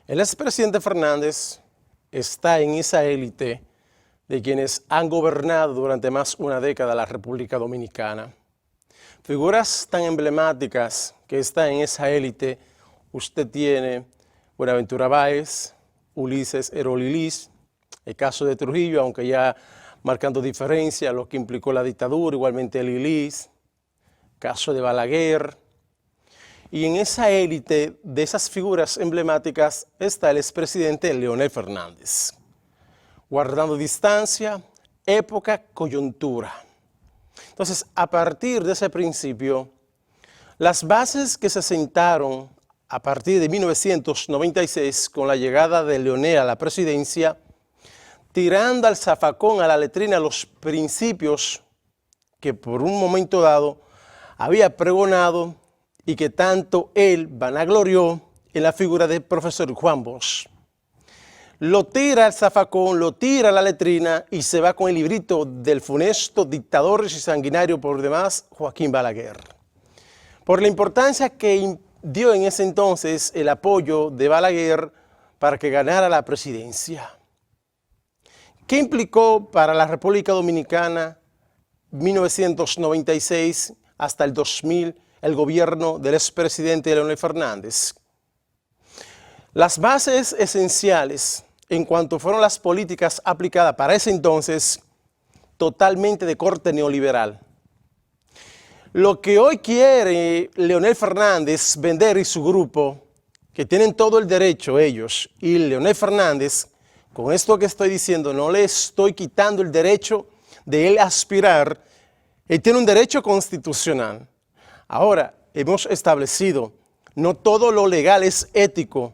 El expresidente Fernández está en esa élite de quienes han gobernado durante más de una década la República Dominicana. Figuras tan emblemáticas que están en esa élite, usted tiene Buenaventura Báez, Ulises Erolilís, el caso de Trujillo, aunque ya marcando diferencia, lo que implicó la dictadura, igualmente el Ilís, caso de Balaguer. Y en esa élite de esas figuras emblemáticas está el expresidente Leonel Fernández, guardando distancia, época, coyuntura. Entonces, a partir de ese principio, las bases que se sentaron a partir de 1996 con la llegada de Leonel a la presidencia, tirando al zafacón, a la letrina, los principios que por un momento dado había pregonado y que tanto él vanaglorió en la figura del profesor Juan Bosch. Lo tira al zafacón, lo tira a la letrina y se va con el librito del funesto dictador y sanguinario por demás Joaquín Balaguer. Por la importancia que dio en ese entonces el apoyo de Balaguer para que ganara la presidencia. ¿Qué implicó para la República Dominicana 1996 hasta el 2000 el gobierno del expresidente Leonel Fernández? Las bases esenciales en cuanto fueron las políticas aplicadas para ese entonces, totalmente de corte neoliberal. Lo que hoy quiere Leonel Fernández vender y su grupo, que tienen todo el derecho ellos, y Leonel Fernández, con esto que estoy diciendo, no le estoy quitando el derecho de él aspirar, él tiene un derecho constitucional. Ahora, hemos establecido, no todo lo legal es ético,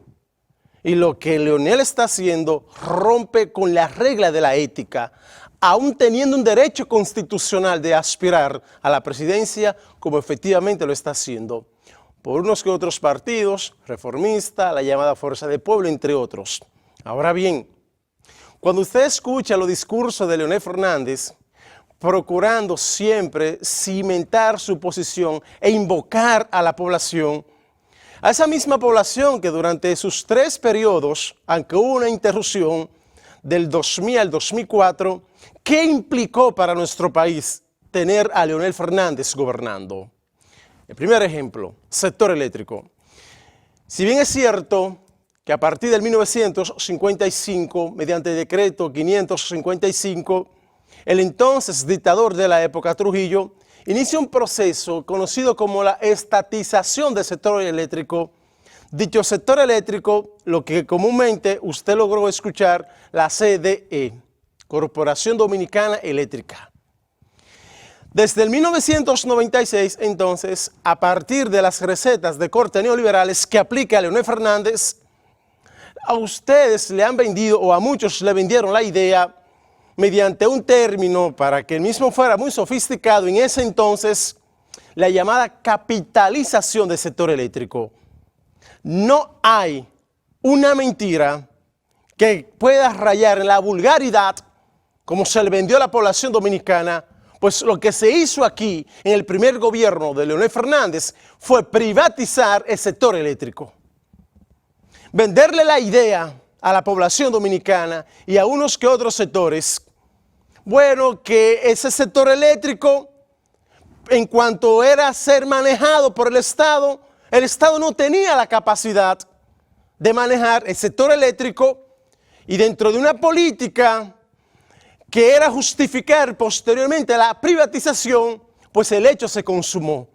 y lo que Leonel está haciendo rompe con la regla de la ética, aún teniendo un derecho constitucional de aspirar a la presidencia, como efectivamente lo está haciendo, por unos que otros partidos, reformista, la llamada Fuerza del Pueblo, entre otros. Ahora bien, cuando usted escucha los discursos de Leonel Fernández, procurando siempre cimentar su posición e invocar a la población, a esa misma población que durante sus 3 periodos, aunque hubo una interrupción del 2000 al 2004, ¿qué implicó para nuestro país tener a Leonel Fernández gobernando? El primer ejemplo, sector eléctrico. Si bien es cierto que a partir del 1955, mediante el decreto 555, el entonces dictador de la época, Trujillo, inicia un proceso conocido como la estatización del sector eléctrico. Dicho sector eléctrico, lo que comúnmente usted logró escuchar, la CDE, Corporación Dominicana Eléctrica. Desde el 1996, entonces, a partir de las recetas de corte neoliberales que aplica Leonel Fernández, a ustedes le han vendido, o a muchos le vendieron la idea, mediante un término para que el mismo fuera muy sofisticado en ese entonces, la llamada capitalización del sector eléctrico. No hay una mentira que pueda rayar en la vulgaridad como se le vendió a la población dominicana, pues lo que se hizo aquí en el primer gobierno de Leonel Fernández fue privatizar el sector eléctrico. Venderle la idea a la población dominicana y a unos que otros sectores, bueno, que ese sector eléctrico, en cuanto era ser manejado por el Estado no tenía la capacidad de manejar el sector eléctrico, y dentro de una política que era justificar posteriormente la privatización, pues el hecho se consumó.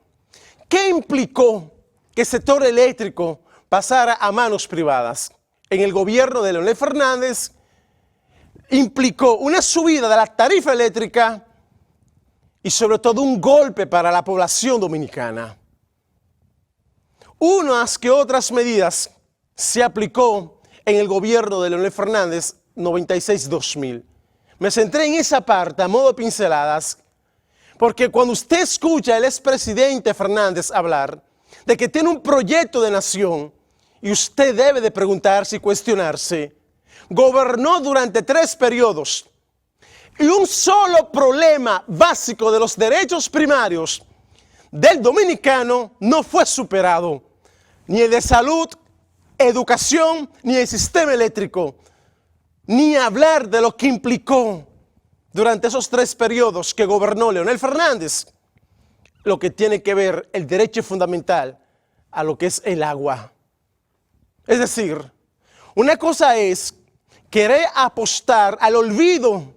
¿Qué implicó que el sector eléctrico pasara a manos privadas? En el gobierno de Leonel Fernández implicó una subida de la tarifa eléctrica y sobre todo un golpe para la población dominicana. Unas que otras medidas se aplicó en el gobierno de Leonel Fernández 96-2000. Me centré en esa parte a modo de pinceladas, porque cuando usted escucha al expresidente Fernández hablar de que tiene un proyecto de nación, y usted debe de preguntarse y cuestionarse, gobernó durante 3 periodos y un solo problema básico de los derechos primarios del dominicano no fue superado, ni el de salud, educación ni el sistema eléctrico, ni hablar de lo que implicó durante esos 3 periodos que gobernó Leonel Fernández, lo que tiene que ver el derecho fundamental a lo que es el agua. Es decir, una cosa es querer apostar al olvido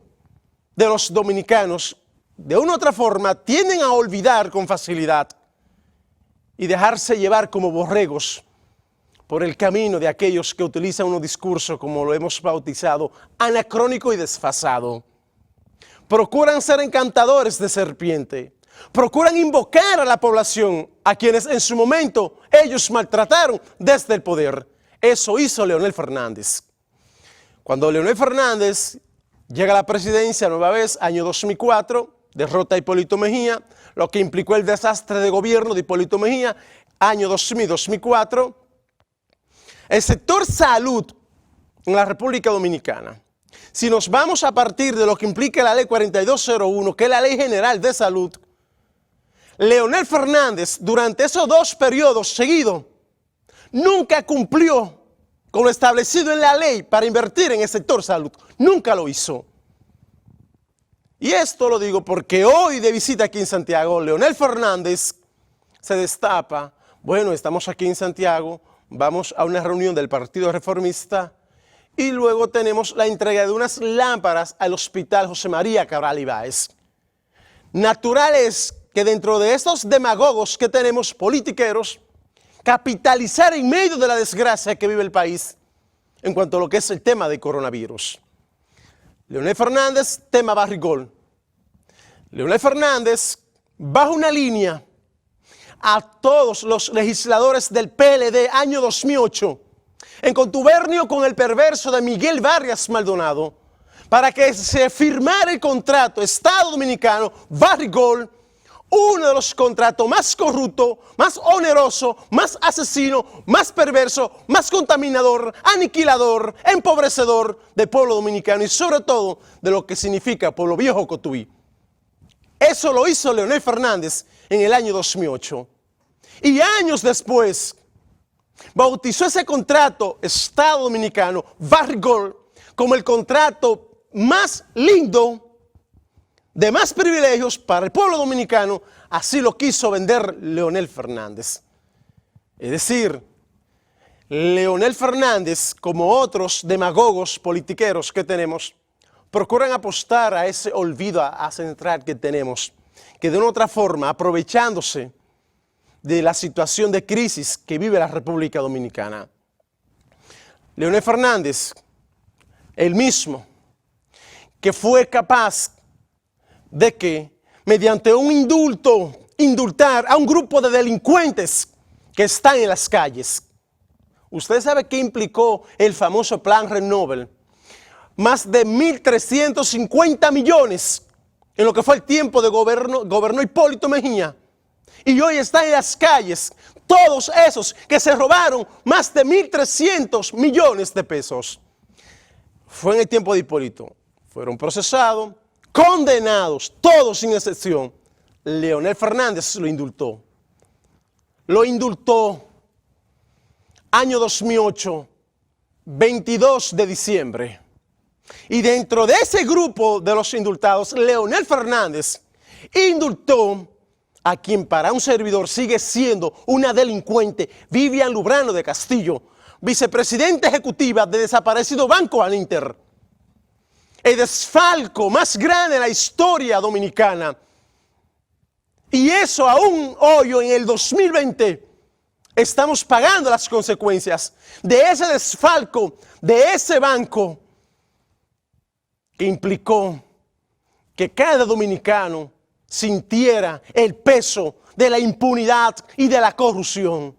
de los dominicanos. De una u otra forma tienden a olvidar con facilidad y dejarse llevar como borregos por el camino de aquellos que utilizan un discurso, como lo hemos bautizado, anacrónico y desfasado. Procuran ser encantadores de serpiente, procuran invocar a la población, a quienes en su momento ellos maltrataron desde el poder. Eso hizo Leonel Fernández. Cuando Leonel Fernández llega a la presidencia nueva vez, año 2004, derrota a Hipólito Mejía, lo que implicó el desastre de gobierno de Hipólito Mejía, año 2000-2004, el sector salud en la República Dominicana, si nos vamos a partir de lo que implica la ley 4201, que es la Ley General de Salud, Leonel Fernández durante esos 2 periodos seguidos nunca cumplió con lo establecido en la ley para invertir en el sector salud, nunca lo hizo. Y esto lo digo porque hoy de visita aquí en Santiago, Leonel Fernández se destapa, bueno, estamos aquí en Santiago, vamos a una reunión del Partido Reformista y luego tenemos la entrega de unas lámparas al Hospital José María Cabral Ibáez. Natural es que dentro de estos demagogos que tenemos, politiqueros, capitalizar en medio de la desgracia que vive el país en cuanto a lo que es el tema de coronavirus. Leonel Fernández, tema Barrigol. Leonel Fernández baja una línea a todos los legisladores del PLD año 2008, en contubernio con el perverso de Miguel Vargas Maldonado, para que se firmara el contrato Estado Dominicano Barrigol, uno de los contratos más corruptos, más oneroso, más asesino, más perverso, más contaminador, aniquilador, empobrecedor del pueblo dominicano y sobre todo de lo que significa Pueblo Viejo Cotuí. Eso lo hizo Leonel Fernández en el año 2008. Y años después bautizó ese contrato Estado Dominicano Barrigol como el contrato más lindo, de más privilegios para el pueblo dominicano, así lo quiso vender Leonel Fernández. Es decir, Leonel Fernández, como otros demagogos politiqueros que tenemos, procuran apostar a ese olvido central que tenemos, que de una u otra forma, aprovechándose de la situación de crisis que vive la República Dominicana. Leonel Fernández, el mismo, que fue capaz de que mediante un indultar a un grupo de delincuentes que están en las calles. ¿Usted sabe qué implicó el famoso Plan Renove? Más de 1.350 millones en lo que fue el tiempo de gobernó Hipólito Mejía. Y hoy están en las calles todos esos que se robaron más de 1.300 millones de pesos. Fue en el tiempo de Hipólito. Fueron procesados, condenados, todos sin excepción. Leonel Fernández lo indultó. Lo indultó año 2008, 22 de diciembre. Y dentro de ese grupo de los indultados, Leonel Fernández indultó a quien para un servidor sigue siendo una delincuente, Vivian Lubrano de Castillo, vicepresidenta ejecutiva de desaparecido Banco Alinter. El desfalco más grande de la historia dominicana. Y eso aún hoy en el 2020 estamos pagando las consecuencias de ese desfalco, de ese banco que implicó que cada dominicano sintiera el peso de la impunidad y de la corrupción.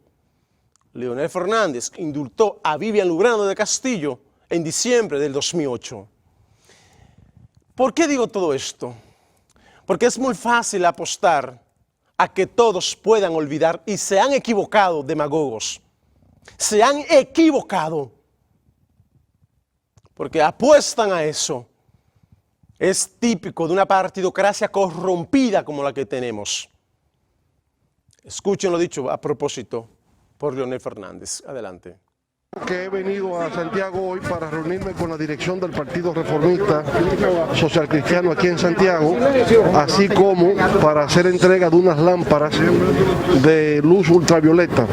Leonel Fernández indultó a Vivian Lubrano de Castillo en diciembre del 2008. ¿Por qué digo todo esto? Porque es muy fácil apostar a que todos puedan olvidar y se han equivocado, demagogos. Se han equivocado. Porque apuestan a eso. Es típico de una partidocracia corrompida como la que tenemos. Escuchen lo dicho a propósito por Leonel Fernández. Adelante. Que he venido a Santiago hoy para reunirme con la dirección del Partido Reformista Social Cristiano aquí en Santiago, así como para hacer entrega de unas lámparas de luz ultravioleta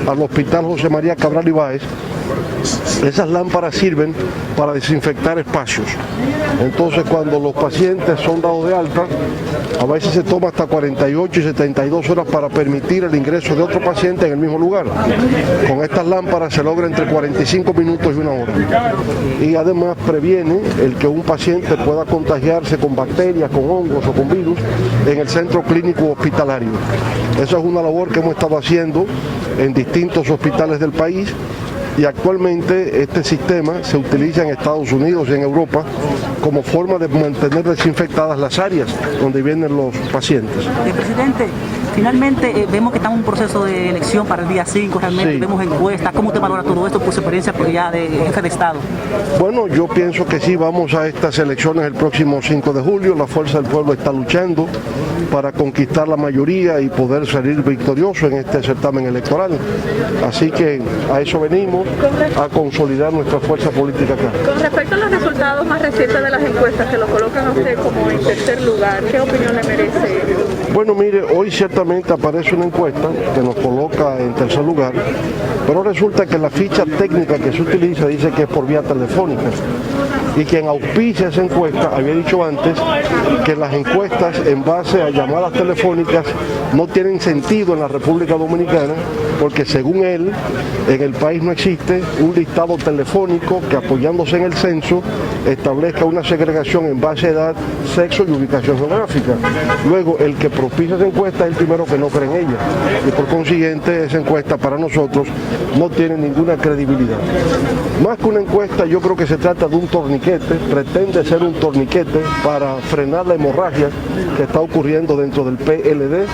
al Hospital José María Cabral Ibáez. Esas lámparas sirven para desinfectar espacios. Entonces, cuando los pacientes son dados de alta, a veces se toma hasta 48 y 72 horas para permitir el ingreso de otro paciente en el mismo lugar. Con estas lámparas se logra entre 45 minutos y una hora. Y además previene el que un paciente pueda contagiarse con bacterias, con hongos o con virus en el centro clínico hospitalario. Esa es una labor que hemos estado haciendo en distintos hospitales del país. Y actualmente este sistema se utiliza en Estados Unidos y en Europa como forma de mantener desinfectadas las áreas donde vienen los pacientes. Presidente, finalmente vemos que estamos en un proceso de elección para el día 5, realmente vemos encuestas. ¿Cómo te valora todo esto por su experiencia ya de jefe de Estado? Bueno, yo pienso que sí, vamos a estas elecciones el próximo 5 de julio. La Fuerza del Pueblo está luchando para conquistar la mayoría y poder salir victorioso en este certamen electoral. Así que a eso venimos, a consolidar nuestra fuerza política acá. Con respecto a los resultados más recientes de las encuestas que lo colocan a usted como en tercer lugar, ¿qué opinión le merece? Bueno, mire, hoy ciertamente aparece una encuesta que nos coloca en tercer lugar, pero resulta que la ficha técnica que se utiliza dice que es por vía telefónica. Y quien auspicia esa encuesta había dicho antes que las encuestas en base a llamadas telefónicas no tienen sentido en la República Dominicana porque según él en el país no existe un listado telefónico que apoyándose en el censo establezca una segregación en base a edad, sexo y ubicación geográfica. Luego el que propicia esa encuesta es el primero que no cree en ella y por consiguiente esa encuesta para nosotros no tiene ninguna credibilidad. Más que una encuesta yo creo que se trata de un torniquete, pretende ser un torniquete para frenar la hemorragia que está ocurriendo dentro del PLD,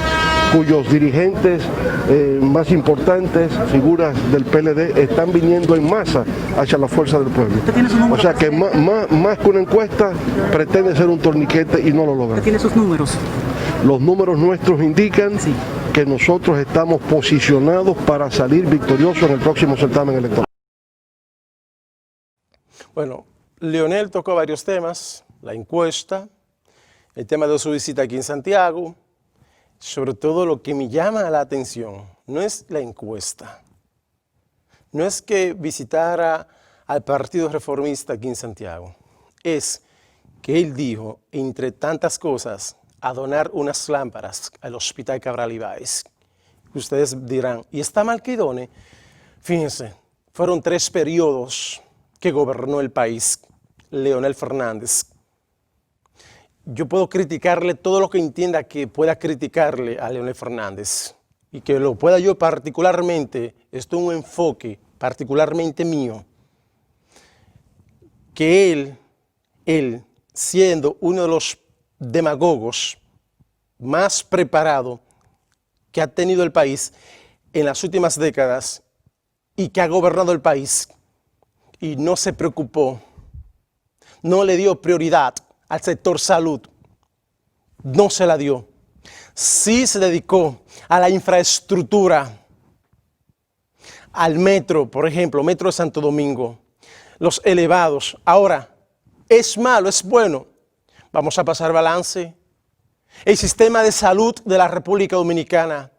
cuyos dirigentes más importantes, figuras del PLD, están viniendo en masa hacia la Fuerza del Pueblo. O sea que más que una encuesta pretende ser un torniquete y no lo logra. ¿Usted tiene sus números? Los números nuestros indican que nosotros estamos posicionados para salir victoriosos en el próximo certamen electoral. Bueno, Leonel tocó varios temas, la encuesta, el tema de su visita aquí en Santiago. Sobre todo lo que me llama la atención no es la encuesta, no es que visitara al Partido Reformista aquí en Santiago, es que él dijo, entre tantas cosas, a donar unas lámparas al Hospital Cabral Ibáez. Ustedes dirán, ¿y está mal que done? Fíjense, fueron 3 periodos que gobernó el país Leonel Fernández. Yo puedo criticarle todo lo que entienda que pueda criticarle a Leonel Fernández y que lo pueda yo particularmente, esto es un enfoque particularmente mío, que él siendo uno de los demagogos más preparados que ha tenido el país en las últimas décadas y que ha gobernado el país y no se preocupó, no le dio prioridad al sector salud, no se la dio. Sí se dedicó a la infraestructura, al metro, por ejemplo, metro de Santo Domingo, los elevados. Ahora, ¿es malo, es bueno? Vamos a pasar balance. El sistema de salud de la República Dominicana,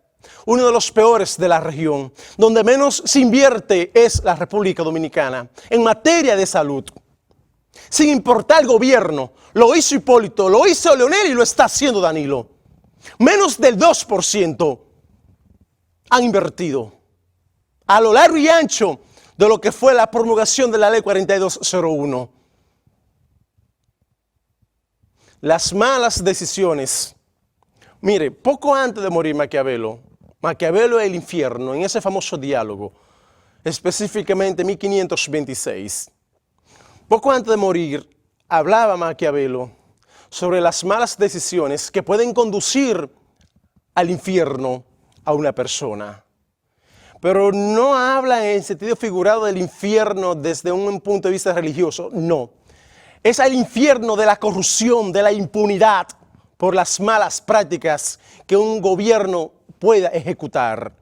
uno de los peores de la región, donde menos se invierte es la República Dominicana en materia de salud. Sin importar el gobierno, lo hizo Hipólito, lo hizo Leonel y lo está haciendo Danilo. Menos del 2% han invertido a lo largo y ancho de lo que fue la promulgación de la ley 4201. Las malas decisiones. Mire, poco antes de morir Maquiavelo es el infierno, en ese famoso diálogo, específicamente 1526. Poco antes de morir, hablaba Maquiavelo sobre las malas decisiones que pueden conducir al infierno a una persona. Pero no habla en sentido figurado del infierno desde un punto de vista religioso, no. Es el infierno de la corrupción, de la impunidad por las malas prácticas que un gobierno pueda ejecutar.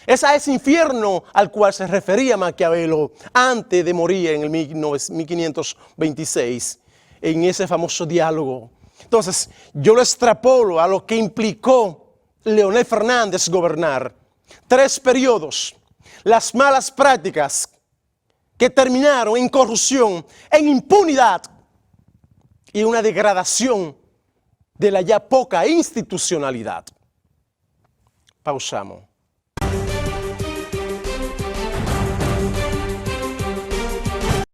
Es a ese infierno al cual se refería Maquiavelo antes de morir en el 1526, en ese famoso diálogo. Entonces, yo lo extrapolo a lo que implicó Leonel Fernández gobernar. 3 periodos, las malas prácticas que terminaron en corrupción, en impunidad y una degradación de la ya poca institucionalidad. Pausamos.